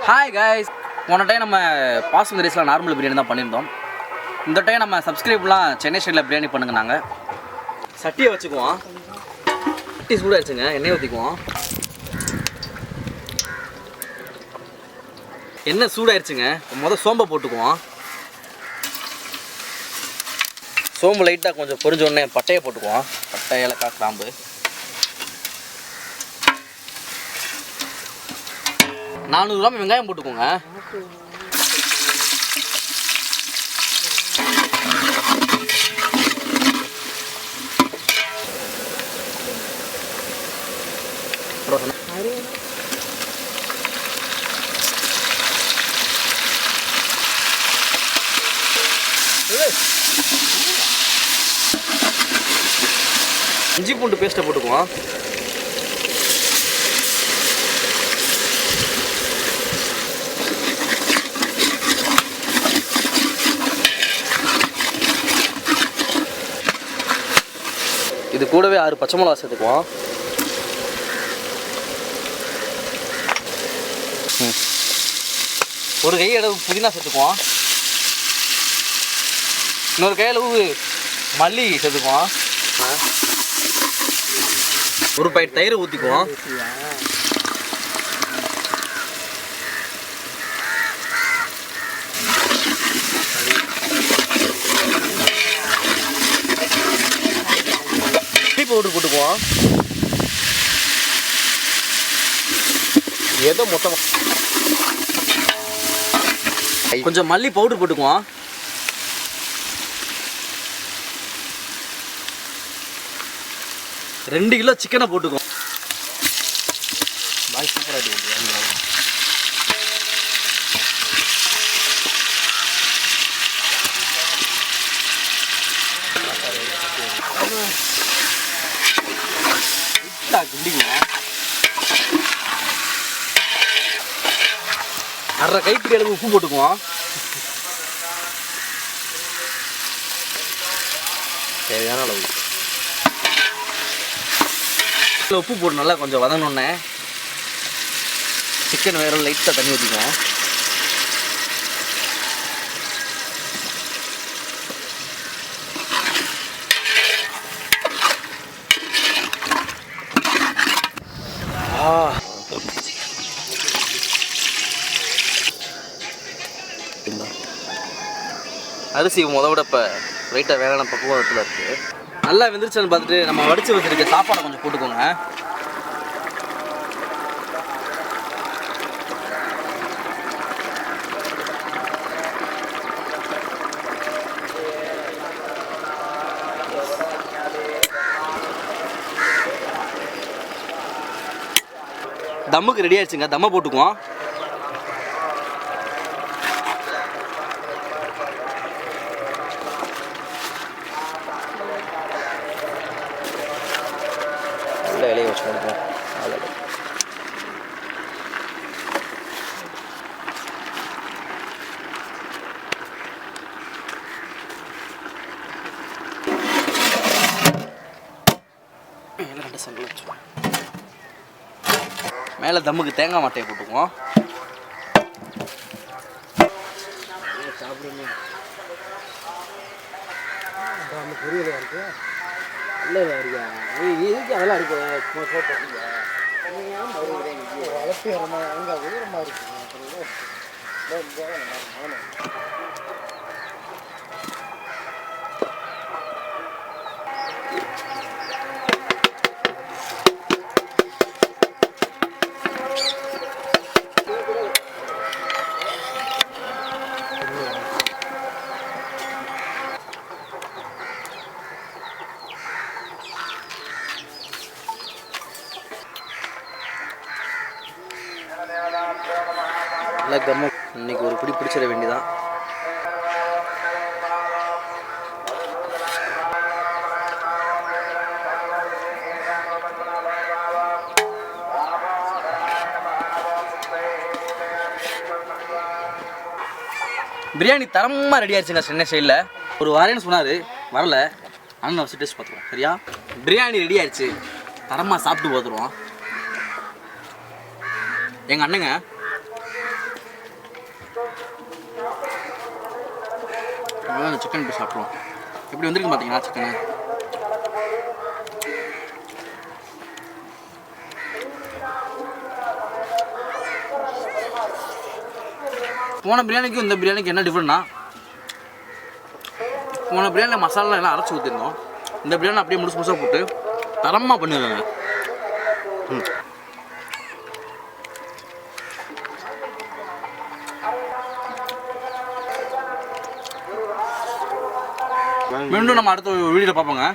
Hi guys, போன time நம்ம பாஸ்மதி ரைஸில் நார்மல் பிரியாணி தான் பண்ணியிருந்தோம். இந்த டைம் நம்ம சப்ஸ்கிரைப்லாம் சென்னை ஸ்டைலில் பிரியாணி பண்ணுங்க. நாங்கள் சட்டியை வச்சுக்குவோம். சட்டி சூடாகிடுச்சுங்க, எண்ணெய் ஊற்றிக்குவோம். எண்ணெய் சூடாகிடுச்சுங்க, சோம்பை போட்டுக்குவோம். சோம்பு லைட்டாக கொஞ்சம் பொரிஞ்ச உடனே பட்டையை போட்டுக்குவோம். பட்டை, ஏலக்காய், கிராம்பு. 400 கிராம் வெங்காயம் போட்டுக்கோங்க. இஞ்சி பூண்டு பேஸ்ட்டை போட்டுக்குவோம். இது கூடவே 6 பச்சை மிளகா சேர்த்துக்குவோம். ஒரு கை அளவு புதினா சேர்த்துக்குவோம். இன்னொரு கை அளவு மல்லி சேர்த்துக்குவோம். ஒரு பாக்கெட் தயிர் ஊற்றிக்குவோம். பவுடர் போட்டுக்குவோம். ஏதோ மொத்தம் கொஞ்சம் மல்லி பவுடர் போட்டுக்குவோம். ரெண்டு கிலோ சிக்கனை போட்டுக்குவோம். பாய் சூப்பராக கிண்டிக்குவோம். 1/2 கைப்பிடி அளவு உப்பு போட்டுக்குவோம். தேவையான அளவு உப்பு போட்டு நல்லா கொஞ்சம் வதங்கினோடனே சிக்கன் வேற லைட்டாக தண்ணி ஊற்றிக்குவோம். அரிசி விட இப்போ லைட்டாக வேகான பக்குவத்தில் இருக்குது. நல்லா வெந்துருச்சுன்னு பார்த்துட்டு நம்ம வடித்து வச்சுருக்க சாப்பாடை கொஞ்சம் போட்டுக்கோங்க. தம்முக்கு ரெடி ஆயிடுச்சுங்க, தம்மை போட்டுக்குவோம். இலையை வச்சு கொடுப்போம். மேலே தம்முக்கு தேங்காய் மட்டையை போட்டுக்குவோம். புரியல இருக்கு இல்லை இருக்கா இதுக்கு அதெல்லாம் இருக்கு. வளர்த்து அங்கே உயரமாக இருக்கு. நல்லா கம்ம இன்னைக்கு ஒரு பிடி பிடிச்சிட வேண்டியதான். பிரியாணி தரமாக ரெடி ஆயிடுச்சுங்க சென்னை ஸ்டைலில். ஒரு வாரேன்னு சொன்னார், வரல. அண்ணன் வச்சு டேஸ்ட் பார்த்துருவோம். சரியா, பிரியாணி ரெடி ஆயிடுச்சு, தரமாக சாப்பிட்டு பார்த்துருவோம். எங்கள் அண்ணங்க அந்த சிக்கன் போய் சாப்பிடுவோம். எப்படி வந்திருக்கு பார்த்தீங்களா சிக்கனு? போன பிரியாணிக்கும் இந்த பிரியாணிக்கு என்ன டிஃப்ரெண்ட்னா, போன பிரியாணியில் மசாலா எல்லாம் அரைச்சி ஊற்றிருந்தோம். இந்த பிரியாணி அப்படியே முழுசு முழுசாக போட்டு தரமாக பண்ணிடுறாங்க. மீண்டும் நம்ம அடுத்த வீடியோவில் பார்ப்போங்க.